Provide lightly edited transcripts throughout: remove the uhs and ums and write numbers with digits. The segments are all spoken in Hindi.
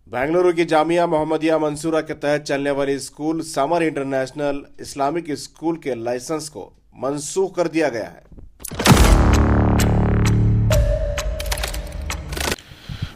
बेंगलुरु की जामिया मोहम्मदिया मंसूरा के तहत चलने वाली school summer international Islamic school के लाइसेंस को मंसूख कर दिया गया है।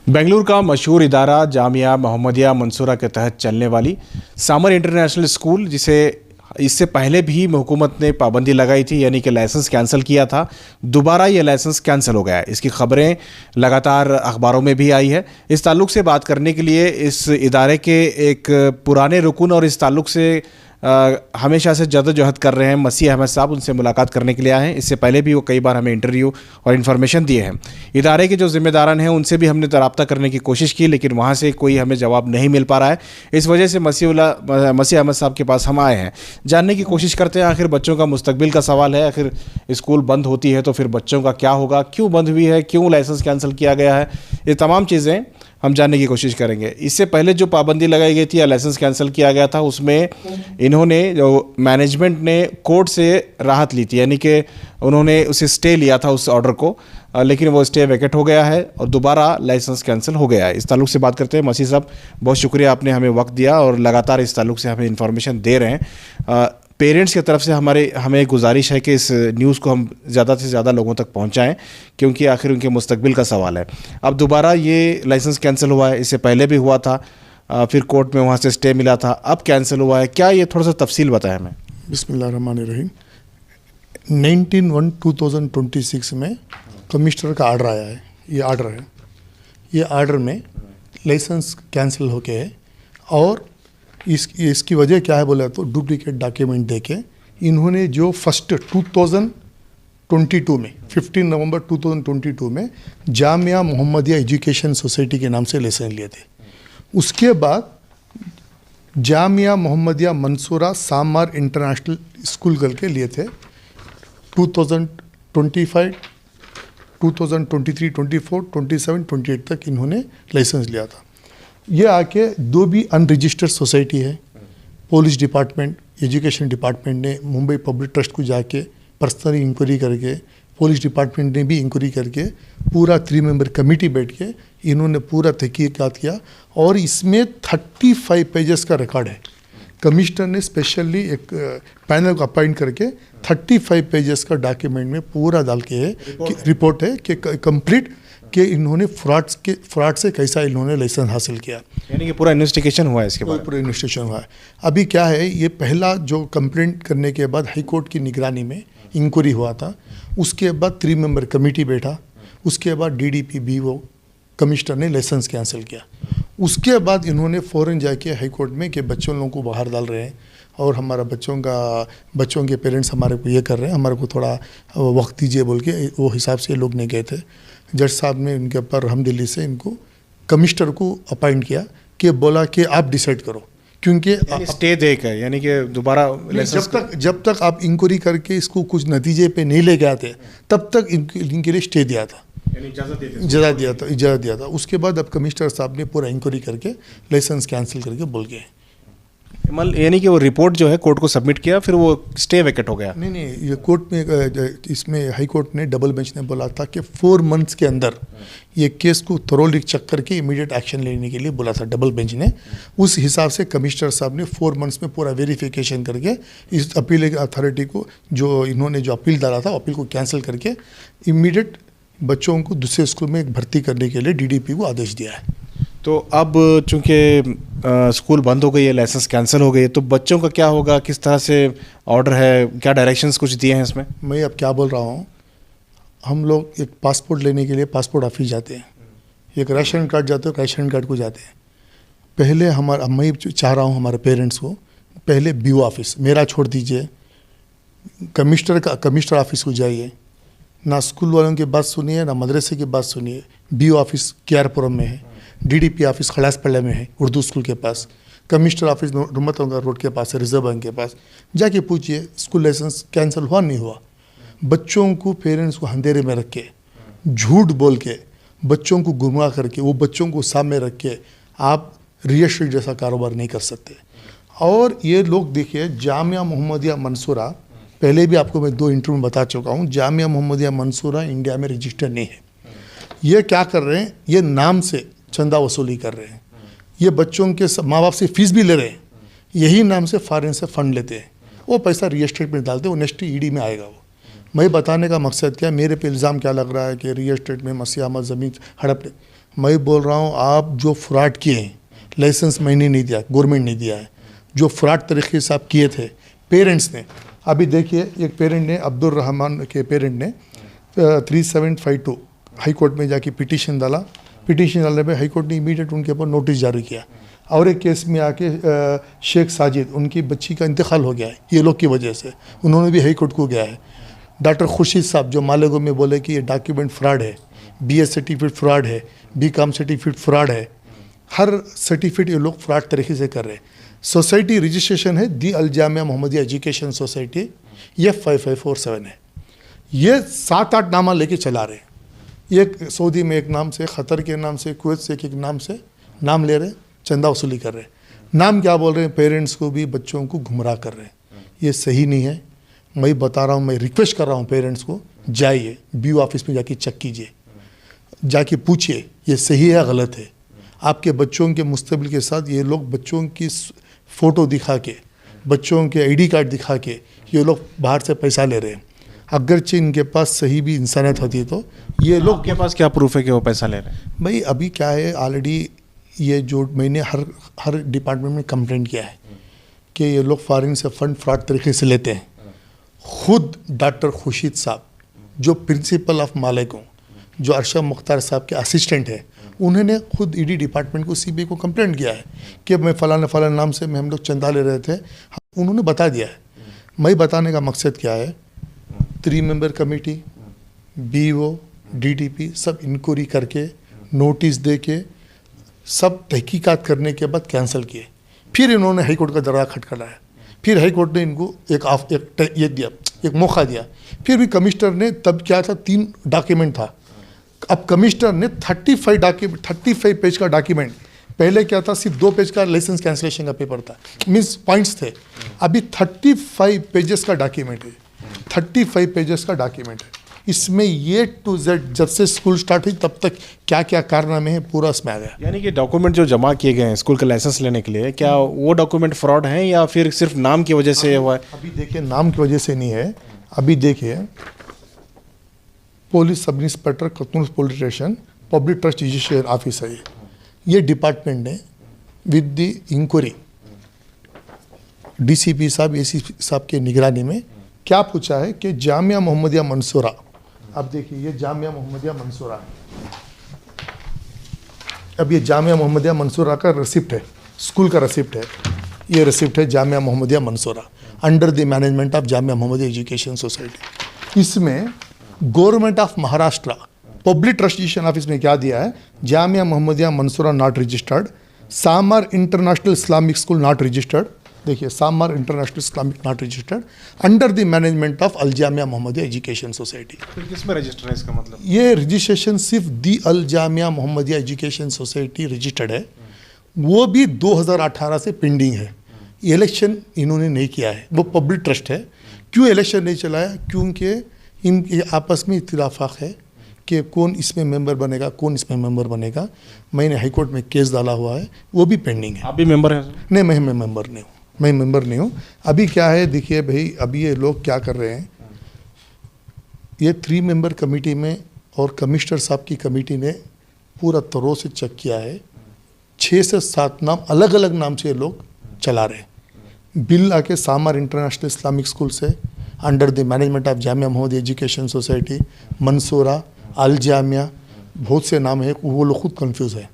बेंगलुरु का मशहूर इदारा जामिया मोहम्मदिया मंसूरा के तहत चलने वाली समर इंटरनेशनल स्कूल, जिसे इससे पहले भी हुकूमत ने पाबंदी लगाई थी, यानी कि लाइसेंस कैंसिल किया था, दोबारा ये लाइसेंस कैंसिल हो गया है। इसकी खबरें लगातार अखबारों में भी आई है। इस ताल्लुक़ से बात करने के लिए इस इदारे के एक पुराने रुकन और इस ताल्लुक़ से हमेशा से जद्दोजहद कर रहे हैं मसीह अहमद साहब, उनसे मुलाकात करने के लिए आए हैं। इससे पहले भी वो कई बार हमें इंटरव्यू और इन्फॉर्मेशन दिए हैं। इदारे के जो जिम्मेदारान हैं उनसे भी हमने रब्ता करने की कोशिश की, लेकिन वहाँ से कोई हमें जवाब नहीं मिल पा रहा है। इस वजह से मसीह अहमद साहब के पास हम आए हैं, जानने की कोशिश करते हैं। आखिर बच्चों का मुस्तकबिल का सवाल है, आखिर स्कूल बंद होती है तो फिर बच्चों का क्या होगा, क्यों बंद हुई है, क्यों लाइसेंस कैंसिल किया गया है, ये तमाम चीज़ें हम जानने की कोशिश करेंगे। इससे पहले जो पाबंदी लगाई गई थी या लाइसेंस कैंसिल किया गया था, उसमें इन्होंने जो मैनेजमेंट ने कोर्ट से राहत ली थी, यानी कि उन्होंने उसे स्टे लिया था उस ऑर्डर को, लेकिन वो स्टे वैकेट हो गया है और दोबारा लाइसेंस कैंसिल हो गया है। इस ताल्लुक़ से बात करते हैं। मसीह साहब, बहुत शुक्रिया, आपने हमें वक्त दिया और लगातार इस ताल्लुक़ से हमें इन्फॉर्मेशन दे रहे हैं। पेरेंट्स की तरफ से हमें गुजारिश है कि इस न्यूज़ को हम ज़्यादा से ज़्यादा लोगों तक पहुंचाएं, क्योंकि आखिर उनके मुस्तकबिल का सवाल है। अब दोबारा ये लाइसेंस कैंसिल हुआ है, इससे पहले भी हुआ था, फिर कोर्ट में वहाँ से स्टे मिला था, अब कैंसिल हुआ है। क्या ये थोड़ा सा तफसील बताएं हमें। बिस्मिल्लाहिर्रहमानिर्रहीम। 19/1/2026 में कमिश्नर का आर्डर आया है। ये आर्डर में लाइसेंस कैंसिल हो गए है और इसकी वजह क्या है बोला तो डुप्लीकेट डॉक्यूमेंट देके इन्होंने जो फर्स्ट 2022 में 15 नवंबर 2022 में जामिया मोहम्मदिया एजुकेशन सोसाइटी के नाम से लाइसेंस लिए थे। उसके बाद Jamia Mohammadia Mansura summer international school करके लिए थे। 2025, 2023, 24, 27, 28 तक इन्होंने लाइसेंस लिया था। ये आके दो भी अनरजिस्टर्ड सोसाइटी है। पुलिस डिपार्टमेंट, एजुकेशन डिपार्टमेंट ने मुंबई पब्लिक ट्रस्ट को जाके पर्सनली इंक्वायरी करके, पुलिस डिपार्टमेंट ने भी इंक्वायरी करके पूरा 3 मेंबर कमेटी बैठ के इन्होंने पूरा तहकीकात किया और इसमें 35 पेजेस का रिकॉर्ड है। कमिश्नर ने स्पेशली एक पैनल को अपॉइंट करके 35 पेजेस का डॉक्यूमेंट में पूरा डाल के है कि रिपोर्ट है कि कंप्लीट कि इन्होंने फ्रॉड से कैसा इन्होंने लाइसेंस हासिल किया, यानी कि पूरा इन्वेस्टिगेशन हुआ है। इसके बाद पूरा इन्वेस्टिगेशन हुआ है। अभी क्या है, ये पहला जो कंप्लेंट करने के बाद हाई कोर्ट की निगरानी में इंक्वायरी हुआ था। उसके बाद 3 मेंबर कमेटी बैठा, उसके बाद DDP BO कमिश्नर ने लाइसेंस कैंसिल किया। उसके बाद इन्होंने फ़ौरन जाके हाई कोर्ट में कि बच्चों लोगों को बाहर डाल रहे हैं और हमारा बच्चों के पेरेंट्स हमारे को ये कर रहे हैं, हमारे को थोड़ा वक्त दीजिए बोल के वो हिसाब से लोग नहीं गए थे। जज साहब ने उनके ऊपर रहमदिली से इनको कमिश्नर को अपॉइंट किया कि बोला कि आप डिसाइड करो, क्योंकि स्टे देकर, यानी कि दोबारा जब तक आप इंक्वायरी करके इसको कुछ नतीजे पे नहीं ले गए थे तब तक इनके लिए स्टे दिया था, इजाज़त दिया था। उसके बाद अब कमिश्नर साहब ने पूरा इंक्वायरी करके लाइसेंस कैंसिल करके बोल गए। यानी कि वो रिपोर्ट जो है कोर्ट को सबमिट किया, फिर वो स्टे वैकेट हो गया। नहीं, ये कोर्ट में, इसमें हाई कोर्ट ने डबल बेंच ने बोला था कि 4 मंथ्स के अंदर ये केस को थोरोली चेक करके इमीडिएट एक्शन लेने के लिए बोला था डबल बेंच ने। उस हिसाब से कमिश्नर साहब ने 4 मंथ्स में पूरा वेरिफिकेशन करके इस अपील अथॉरिटी को जो इन्होंने जो अपील डाला था अपील को कैंसिल करके इमीडिएट बच्चों को दूसरे स्कूल में भर्ती करने के लिए DDP को आदेश दिया है। तो अब चूंकि स्कूल बंद हो गई है, लाइसेंस कैंसिल हो गई है, तो बच्चों का क्या होगा, किस तरह से ऑर्डर है, क्या डायरेक्शंस कुछ दिए हैं इसमें? मैं अब क्या बोल रहा हूँ, हम लोग एक पासपोर्ट लेने के लिए पासपोर्ट ऑफिस जाते हैं, एक राशन कार्ड जाते हो राशन कार्ड को जाते हैं। पहले मैं चाह रहा हूँ हमारे पेरेंट्स को पहले BO ऑफिस मेरा छोड़ दीजिए, कमिश्नर ऑफिस को जाइए, ना स्कूल वालों की बात सुनिए ना मदरसे की बात सुनिए। BO ऑफिस KR-पुरम में है, DDP ऑफिस खलासपल्ले में है उर्दू स्कूल के पास, कमिश्नर ऑफिस रुमतनगर रोड के पास है रिजर्व बैंक के पास। जाके पूछिए स्कूल लाइसेंस कैंसिल हुआ नहीं हुआ। बच्चों को पेरेंट्स को अंधेरे में रख के झूठ बोल के बच्चों को गुमराह करके वो बच्चों को सामने रख के आप रियल एस्टेट जैसा कारोबार नहीं कर सकते। और ये लोग देखिए जामिया मोहम्मदिया मंसूरा, पहले भी आपको मैं 2 इंटरव्यू में बता चुका हूँ, जामिया मोहम्मदिया मंसूरा इंडिया में रजिस्टर नहीं है। ये क्या कर रहे हैं, ये नाम से चंदा वसूली कर रहे हैं। ये बच्चों के माँ बाप से फीस भी ले रहे हैं, यही नाम से फॉरेन से फंड लेते हैं, वो पैसा रियल एस्टेट में डालते हैं, वो नेक्स्ट ईडी में आएगा। वो मैं बताने का मकसद क्या, मेरे पे इल्ज़ाम क्या लग रहा है कि रियल एस्टेट में मसीहा ज़मीन हड़प। मैं बोल रहा हूँ आप जो फ्रॉड किए हैं, लाइसेंस मैंने नहीं दिया, गवर्नमेंट ने दिया है, जो फ्रॉड तरीके से आप किए थे पेरेंट्स ने। अभी देखिए एक पेरेंट ने, अब्दुल रहमान के पेरेंट ने 3752 हाई कोर्ट में जाके पिटीशन डाला। पिटीशन डालने पे हाई कोर्ट ने इमीडिएट उनके ऊपर नोटिस जारी किया। और एक केस में आके शेख साजिद, उनकी बच्ची का इंतकाल हो गया है ये लोग की वजह से, उन्होंने भी हाई कोर्ट को गया है। डॉक्टर खुर्शीद साहब जो मालेगांव में बोले कि ये डॉक्यूमेंट फ्रॉड है, BS सर्टिफिकेट फ्रॉड है, BCom सर्टिफिकेट फ्रॉड है, हर सर्टिफिकेट ये लोग फ्रॉड तरीके से कर रहे हैं। सोसाइटी रजिस्ट्रेशन है दी अल जामिया मोहम्मदिया एजुकेशन सोसाइटी, ये 5547 है। ये 7-8 नामा लेके चला रहे हैं, एक सऊदी में एक नाम से, ख़तर के नाम से, कुवैत से एक नाम से नाम ले रहे, चंदा वसूली कर रहे हैं। नाम क्या बोल रहे हैं, पेरेंट्स को भी बच्चों को गुमराह कर रहे हैं। ये सही नहीं है। मैं बता रहा हूँ, मैं रिक्वेस्ट कर रहा हूँ पेरेंट्स को, जाइए BO ऑफिस में जाके चेक कीजिए, जाके पूछिए ये सही है गलत है। आपके बच्चों के मुस्तकबिल के साथ ये लोग बच्चों की फ़ोटो दिखा के, बच्चों के ID कार्ड दिखा के ये लोग बाहर से पैसा ले रहे हैं। अगरचे इनके पास सही भी इंसानियत होती है तो ये लोग, के पास क्या प्रूफ है कि वो पैसा ले रहे हैं? भाई अभी क्या है, ऑलरेडी ये जो मैंने हर डिपार्टमेंट में कंप्लेंट किया है कि ये लोग फॉरेन से फंड फ्रॉड तरीके से लेते हैं। खुद डॉक्टर खुर्शीद साहब जो प्रिंसिपल ऑफ मालेगांव, जो अरशद मुख्तार साहब के असिस्टेंट है, उन्होंने खुद ED डिपार्टमेंट को, CBI को कंप्लेंट किया है कि मैं फलाना नाम से हम लोग चंदा ले रहे थे। उन्होंने बता दिया है। मैं बताने का मकसद क्या है, 3 मेंबर कमेटी, BO, DTP सब इंक्वायरी करके, नोटिस दे के, सब तहकीकात करने के बाद कैंसिल किए। फिर इन्होंने हाई कोर्ट का दरवाजा खटखटाया, फिर हाई कोर्ट ने इनको एक मौका दिया। फिर भी कमिश्नर ने, तब क्या था, 3 डॉक्यूमेंट था, अब कमिश्नर ने 35 पेज का डॉक्यूमेंट, पहले क्या था सिर्फ 2 पेज का लाइसेंस कैंसिलेशन का पेपर था, मीन्स पॉइंट्स थे, अभी 35 पेजेस का डॉक्यूमेंट है, 35 पेजेस का डॉक्यूमेंट है। इसमें A to Z जब से स्कूल स्टार्ट हुई तब तक क्या क्या कारनामे हैं पूरा इसमें आ गया। यानी कि डॉक्यूमेंट जो जमा किए गए हैं स्कूल का लाइसेंस लेने के लिए, क्या वो डॉक्यूमेंट फ्रॉड हैं या फिर सिर्फ नाम की वजह से हुआ है? अभी देखिए नाम की वजह से नहीं है। अभी देखिए पुलिस सब इंस्पेक्टर कतनूर police station public trust registration office है ये डिपार्टमेंट ने विद द इंक्वायरी DCP साहब ACP साहब के निगरानी में क्या पूछा है कि जामिया मोहम्मदिया मंसूरा, अब देखिए ये जामिया मोहम्मदिया मंसूरा है, अब ये जामिया मोहम्मदिया मंसूरा का रिसिप्ट है, स्कूल का रिसिप्ट है, ये रिसिप्ट है Jamia Mohammadia Mansura under the management of Jamia Mohammadia education society. इसमें government of Maharashtra public trust registration office में क्या दिया है, Jamia Mohammadia Mansura not registered, Samar international Islamic school not registered, देखिए Samar international Islamic not registered under the management of Al Jamia Mohammadia education society. फिर किसमें रजिस्टर है इसका मतलब? ये रजिस्ट्रेशन सिर्फ the Al Jamia Mohammadia education society registered है, वो भी 2018 से पेंडिंग है। इलेक्शन इन्होंने नहीं किया है, वो पब्लिक ट्रस्ट है। क्यों इलेक्शन नहीं चलाया? क्योंकि इनके आपस में इत्तेफाक है कि कौन इसमें मेंबर बनेगा, कौन इसमें मेंबर बनेगा। मैंने हाई कोर्ट में केस डाला हुआ है, वो भी पेंडिंग है। आप भी मेंबर हैं? नहीं, मैं मेंबर नहीं हूँ, मैं मेंबर नहीं हूँ। अभी क्या है देखिए भाई, अभी ये लोग क्या कर रहे हैं, ये 3 मेंबर कमेटी में और कमिश्नर साहब की कमेटी ने पूरा तरह से चेक किया है, 6 से 7 नाम अलग अलग नाम से ये लोग चला रहे हैं। बिल आके सामर इंटरनेशनल इस्लामिक स्कूल से under the management of Jamia Mohammadia education society, Mansura, Al Jamia, बहुत से नाम है, वो लोग खुद कंफ्यूज है।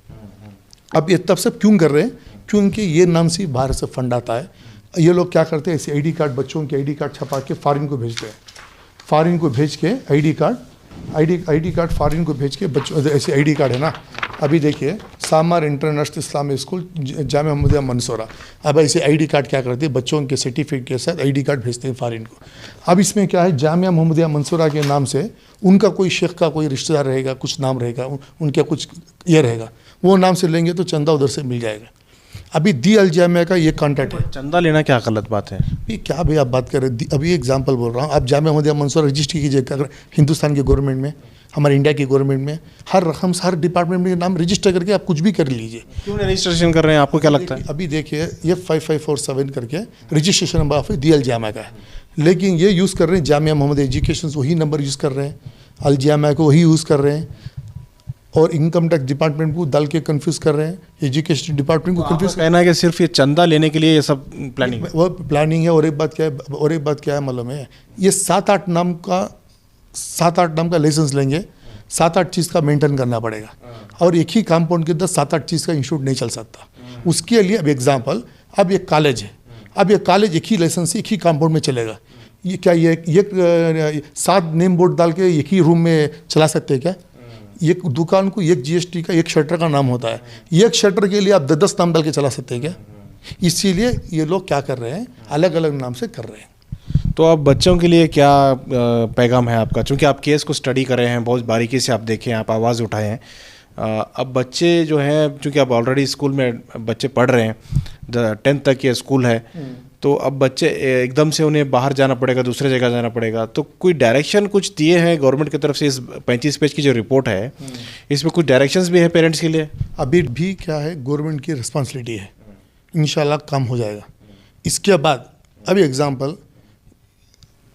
अब ये तब सब क्यों कर रहे हैं? क्योंकि ये नाम से बाहर से फंड आता है। ये लोग क्या करते हैं, ऐसे ID कार्ड, बच्चों के ID कार्ड छपा के फॉरेन को भेजते हैं, फॉरेन को भेज के ID कार्ड फॉरेन को भेज के बच्चों, ऐसे ID कार्ड है ना, अभी देखिए Samar international Islamic school Jamia Mohammadia Mansura, अब ऐसे ID कार्ड क्या करते हैं, बच्चों के सर्टिफिकेट के साथ ID कार्ड भेजते हैं फॉरेन को। अब इसमें क्या है, जामिया मोहम्मदिया मंसूरा के नाम से उनका कोई शेख का कोई रिश्तेदार रहेगा, कुछ नाम रहेगा, उनके कुछ ये रहेगा, वो नाम से लेंगे तो चंदा उधर से मिल जाएगा। अभी दी अल जामिया का ये कॉन्टैक्ट है। चंदा लेना क्या गलत बात है? ये क्या भाई आप बात कर रहे हैं? अभी एग्जांपल बोल रहा हूँ, आप जामिया मोहम्मदिया मंसूरा रजिस्टर कीजिए अगर हिंदुस्तान के गवर्नमेंट में, हमारे इंडिया की गवर्नमेंट में हर रकम हर डिपार्टमेंट में नाम रजिस्टर करके आप कुछ भी कर लीजिए। क्यों नहीं रजिस्ट्रेशन कर रहे हैं, आपको क्या लगता है? अभी देखिए ये 5547 करके registration number of the Al Jamia का है, लेकिन ये यूज़ कर रहे हैं जामिया मोहम्मद एजुकेशन, वही नंबर यूज़ कर रहे हैं, अल जामिया को वही यूज़ कर रहे हैं, और इनकम टैक्स डिपार्टमेंट को डाल के कंफ्यूज कर रहे हैं, एजुकेशन डिपार्टमेंट को कंफ्यूज। कहना है कि सिर्फ ये चंदा लेने के लिए ये सब प्लानिंग है। वो प्लानिंग है। और एक बात क्या है मालूम है, ये 7-8 नाम का लाइसेंस लेंगे, 7-8 चीज़ का मेंटेन करना पड़ेगा, और एक ही कंपाउंड के अंदर 7-8 चीज़ का इंस्टीट्यूट नहीं चल सकता। उसके लिए अब एग्जाम्पल, अब एक कॉलेज है, अब ये कॉलेज एक ही लाइसेंस से एक ही कंपाउंड में चलेगा। ये क्या ये 7 नेम बोर्ड डाल के एक ही रूम में चला सकते हैं क्या? एक दुकान को एक जीएसटी का एक शटर का नाम होता है, एक शटर के लिए आप 10 नाम डाल के चला सकते हैं क्या? इसीलिए ये लोग क्या कर रहे हैं, अलग अलग नाम से कर रहे हैं। तो अब बच्चों के लिए क्या पैगाम है आपका? चूँकि आप केस को स्टडी कर रहे हैं, बहुत बारीकी से आप देखें, आप आवाज़ उठाए हैं। अब बच्चे जो हैं, चूँकि आप ऑलरेडी स्कूल में बच्चे पढ़ रहे हैं, 10th तक ये स्कूल है, तो अब बच्चे एकदम से उन्हें बाहर जाना पड़ेगा, दूसरे जगह जाना पड़ेगा, तो कोई डायरेक्शन कुछ दिए हैं गवर्नमेंट की तरफ से? इस 35 पेज की जो रिपोर्ट है, इसमें कुछ डायरेक्शंस भी है पेरेंट्स के लिए? अभी भी क्या है, गवर्नमेंट की रिस्पॉन्सिबिलिटी है, इंशाल्लाह काम हो जाएगा। इसके बाद अभी एग्जांपल,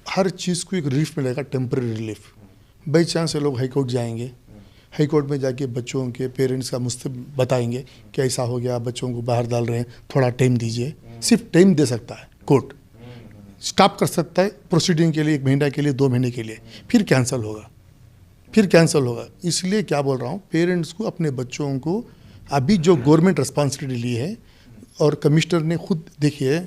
हर चीज़ को एक रिलीफ मिलेगा, टेम्पररी रिलीफ। बाई चांस लोग हाई कोर्ट जाएंगे, हाई कोर्ट में जाके बच्चों के पेरेंट्स का बताएंगे कि ऐसा हो गया, बच्चों को बाहर डाल रहे हैं, थोड़ा टाइम दीजिए। सिर्फ टाइम दे सकता है कोर्ट, स्टॉप कर सकता है प्रोसीडिंग के लिए 1 महीना के लिए, 2 महीने के लिए, फिर कैंसिल होगा। इसलिए क्या बोल रहा हूँ, पेरेंट्स को अपने बच्चों को अभी जो गवर्नमेंट रिस्पॉन्सिबिलिटी ली है, और कमिश्नर ने खुद देखिए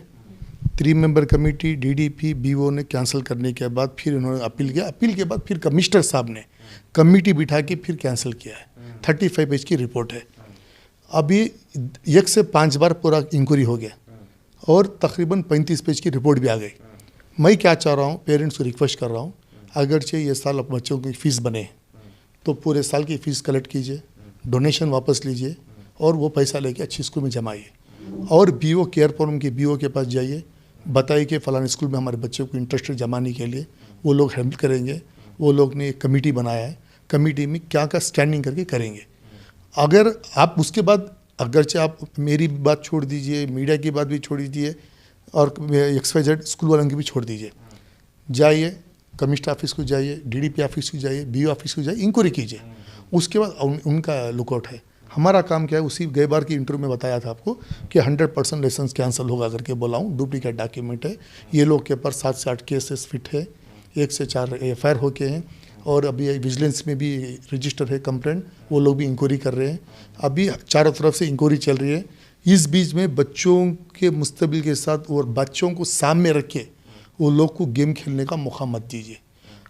3 मेंबर कमेटी डीडीपी बीओ ने कैंसिल करने के बाद फिर उन्होंने अपील किया, अपील के बाद फिर कमिश्नर साहब ने कमेटी बिठा के फिर कैंसिल किया है। 35 पेज की रिपोर्ट है। अभी 1 से 5 बार पूरा इंक्वायरी हो गया, और तकरीबन 35 पेज की रिपोर्ट भी आ गई। मैं क्या चाह रहा हूँ, पेरेंट्स को रिक्वेस्ट कर रहा हूँ, अगरचे ये साल अब बच्चों की फ़ीस बने तो पूरे साल की फ़ीस कलेक्ट कीजिए, डोनेशन वापस लीजिए, और वो पैसा लेके अच्छी स्कूल में जमाइए। और बीओ केयर फॉर्म के बीओ के पास जाइए, बताइए कि फ़लाने स्कूल में हमारे बच्चों को इंटरेस्ट जमाने के लिए वो लोग हेल्प करेंगे। वो लोग ने एक कमेटी बनाया है, कमेटी में क्या क्या स्टैंडिंग करके करेंगे। अगर आप उसके बाद, अगरचे आप मेरी बात छोड़ दीजिए, मीडिया की बात भी छोड़ दीजिए, और XYZ स्कूल वालों की भी छोड़ दीजिए, जाइए कमिश्नर ऑफिस को जाइए, डीडीपी ऑफिस को जाइए, बीओ ऑफिस को जाइए, इंक्वायरी कीजिए। उसके बाद उनका लुकआउट है। हमारा काम क्या है, उसी गए बार की इंटरव्यू में बताया था आपको कि 100% लाइसेंस कैंसिल होगा करके बोला हूँ। डुप्लीकेट डॉक्यूमेंट है, ये लोग के पास 7 से 8 केसेस फिट है, 1 से 4 FIR होके हैं, और अभी विजिलेंस में भी रजिस्टर है कंप्लेंट, वो लोग भी इंक्वायरी कर रहे हैं। अभी चारों तरफ से इंक्वायरी चल रही है। इस बीच में बच्चों के मुस्तकबिल के साथ और बच्चों को सामने रख के वो लोग को गेम खेलने का मौका मत दीजिए,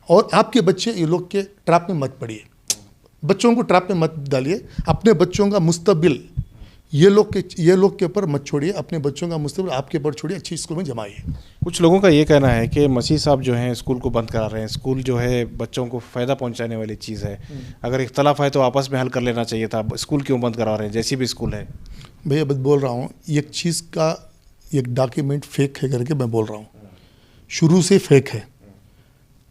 और आपके बच्चे ये लोग के ट्रैप में मत पड़िए। बच्चों को ट्रैप में मत डालिए, अपने बच्चों का मुस्तकबिल ये लोग के ऊपर मत छोड़िए, अपने बच्चों का मुस्तकबिल आपके ऊपर छोड़िए, अच्छी स्कूल में जमाइए। कुछ लोगों का ये कहना है कि मसीह साहब जो हैं स्कूल को बंद करा रहे हैं। स्कूल जो है बच्चों को फ़ायदा पहुंचाने वाली चीज़ है, अगर इख्तलाफ है तो आपस में हल कर लेना चाहिए था, स्कूल क्यों बंद करा रहे हैं, जैसी भी स्कूल है? भैया बस बोल रहा हूँ, एक चीज़ का एक डॉक्यूमेंट फेक है करके मैं बोल रहा हूँ, शुरू से फेक है।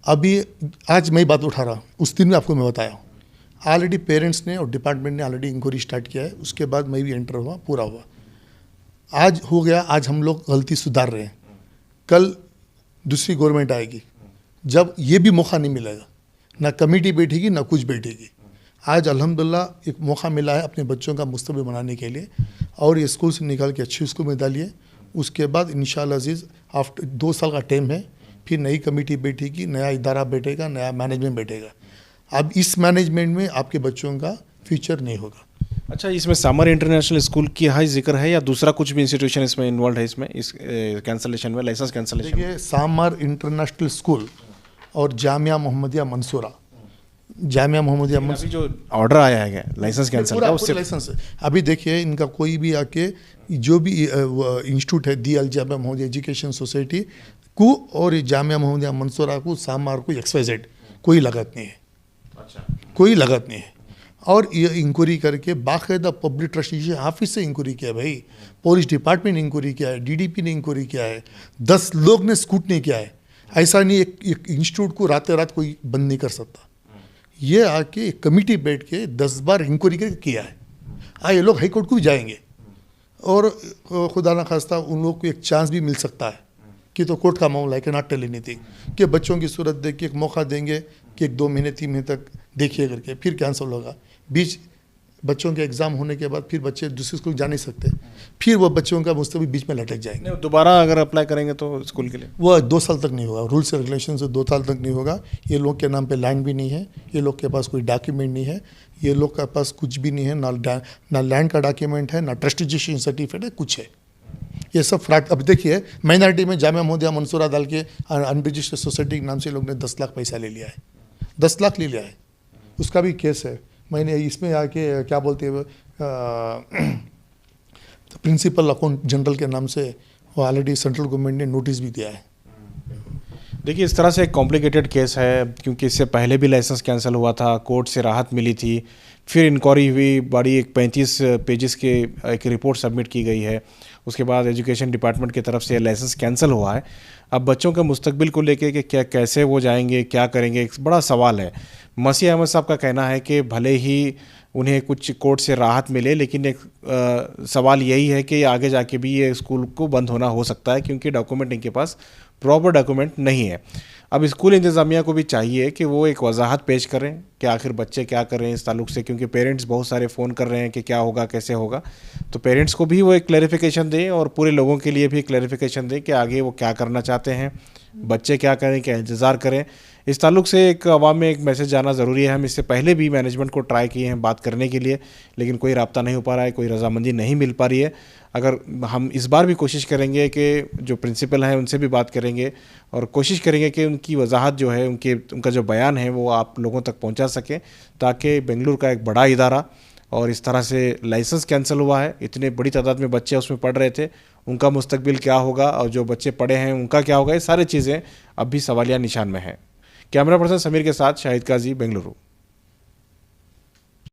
अभी आज मैं बात उठा रहा हूँ, उस दिन में आपको मैं बताया हूँ, ऑलरेडी पेरेंट्स ने और डिपार्टमेंट ने ऑलरेडी इंक्वायरी स्टार्ट किया है। उसके बाद मैं भी एंटर हुआ, पूरा हुआ, आज हो गया। आज हम लोग गलती सुधार रहे हैं, कल दूसरी गवर्नमेंट आएगी, जब ये भी मौका नहीं मिलेगा, ना कमेटी बैठेगी ना कुछ बैठेगी। आज अल्हम्दुलिल्लाह एक मौका मिला है अपने बच्चों का मुस्तकबिल बनाने के लिए, और ये स्कूल से निकाल के अच्छी स्कूल में डालिए। उसके बाद इंशाअल्लाह अज़ीज़ आफ्टर 2 साल का टाइम है, फिर नई कमेटी बैठेगी, नया इदारा बैठेगा, नया मैनेजमेंट बैठेगा। अब इस मैनेजमेंट में आपके बच्चों का फ्यूचर नहीं होगा। अच्छा, इसमें सामर इंटरनेशनल स्कूल की हाई जिक्र है या दूसरा कुछ भी इंस्टीट्यूशन इसमें इन्वॉल्व है, इसमें इस कैंसलेशन में, लाइसेंस कैंसलेशन? देखिए, सामर इंटरनेशनल स्कूल और जामिया मोहम्मदिया मंसूरा, जामिया मोहम्मदिया अभी जो ऑर्डर आया है लाइसेंस कैंसिल का, उससे लाइसेंस अभी देखिए, इनका कोई भी आके जो भी इंस्टीट्यूट है दी अल जामिया मोहम्मदिया एजुकेशन सोसाइटी को और जामिया मोहम्मदिया मंसूरा को, सामार को, XYZ कोई लागत नहीं है। अच्छा, कोई लागत नहीं है। और ये इंक्वायरी करके बाकायदा पब्लिक ट्रस्टी ऑफिस से इंक्वायरी किया है भाई, पुलिस डिपार्टमेंट ने इंक्वायरी किया है, डीडीपी ने इंक्वायरी किया है, 10 लोग ने स्कूटनी किया है। ऐसा नहीं एक इंस्टीट्यूट को रात रात कोई बंद नहीं कर सकता। ये आके एक कमिटी बैठ के 10 बार इंक्वायरी करके किया है। हाँ, ये लोग हाई कोर्ट को भी जाएंगे और खुदा ना खास्ता उन लोग को एक चांस भी मिल सकता है कि तो कोर्ट का मामला है कि नॉट टेल एनीथिंग, कि बच्चों की सूरत देख के एक मौका देंगे कि 1-2 महीने 3 महीने तक देखिए करके, फिर कैंसिल होगा। बीच बच्चों के एग्ज़ाम होने के बाद फिर बच्चे दूसरे स्कूल जा नहीं सकते, फिर वो बच्चों का मुस्तकबिल बीच में लटक जाएंगे। दोबारा अगर अप्लाई करेंगे तो स्कूल के लिए वो 2 साल तक नहीं होगा, रूल्स एंड रेगुलेशन से 2 साल तक नहीं होगा। ये लोग के नाम पे लैंड भी नहीं है, ये लोग के पास कोई डॉक्यूमेंट नहीं है, ये लोग के पास कुछ भी नहीं है, ना लैंड का डॉक्यूमेंट है, ना ट्रस्टीजेशन सर्टिफिकेट है, कुछ है। ये सब फ्रॉड। अब देखिए माइनॉरिटी में जामिया मोहम्मदिया मंसूरा डाल के अनरजिस्टर्ड सोसाइटी के नाम से लोग ने 10 लाख पैसा ले लिया है, 10 लाख ले लिया है। उसका भी केस है। मैंने इसमें आके क्या बोलते हैं प्रिंसिपल अकाउंट जनरल के नाम से वो ऑलरेडी सेंट्रल गवर्नमेंट ने नोटिस भी दिया है। देखिए, इस तरह से एक कॉम्प्लिकेटेड केस है, क्योंकि इससे पहले भी लाइसेंस कैंसिल हुआ था, कोर्ट से राहत मिली थी, फिर इंक्वायरी हुई, बड़ी एक 35 पेजेस के एक रिपोर्ट सबमिट की गई है, उसके बाद एजुकेशन डिपार्टमेंट की तरफ से लाइसेंस कैंसिल हुआ है। अब बच्चों के मुस्तकबिल को लेके कि क्या कैसे वो जाएंगे, क्या करेंगे, एक बड़ा सवाल है। मसीह अहमद साहब का कहना है कि भले ही उन्हें कुछ कोर्ट से राहत मिले, लेकिन एक सवाल यही है कि आगे जाके भी ये स्कूल को बंद होना हो सकता है, क्योंकि डॉक्यूमेंट इनके पास प्रॉपर डॉक्यूमेंट नहीं है। अब स्कूल इंतज़ामिया को भी चाहिए कि वो एक वजाहत पेश करें कि आखिर बच्चे क्या कर रहे हैं इस ताल्लुक से, क्योंकि पेरेंट्स बहुत सारे फ़ोन कर रहे हैं कि क्या होगा, कैसे होगा। तो पेरेंट्स को भी वो एक क्लैरिफिकेशन दें और पूरे लोगों के लिए भी क्लैरिफिकेशन दें कि आगे वो क्या करना चाहते हैं, बच्चे क्या करें, क्या इंतज़ार करें। इस ताल्लुक से एक अवाम में एक मैसेज जाना ज़रूरी है। हम इससे पहले भी मैनेजमेंट को ट्राई किए हैं बात करने के लिए, लेकिन कोई राब्ता नहीं हो पा रहा है, कोई रजामंदी नहीं मिल पा रही है। अगर हम इस बार भी कोशिश करेंगे कि जो प्रिंसिपल हैं उनसे भी बात करेंगे और कोशिश करेंगे कि उनकी वजाहत जो है, उनका जो बयान है वो आप लोगों तक पहुंचा सकें, ताकि बेंगलुरु का एक बड़ा इदारा और इस तरह से लाइसेंस कैंसिल हुआ है, इतने बड़ी तादाद में बच्चे उसमें पढ़ रहे थे, उनका मुस्तकबिल क्या होगा और जो बच्चे पढ़े हैं उनका क्या होगा, ये सारी चीज़ें अब भी सवालिया निशान में हैं। कैमरा पर्सन समीर के साथ शाहिद काजी, बेंगलुरु।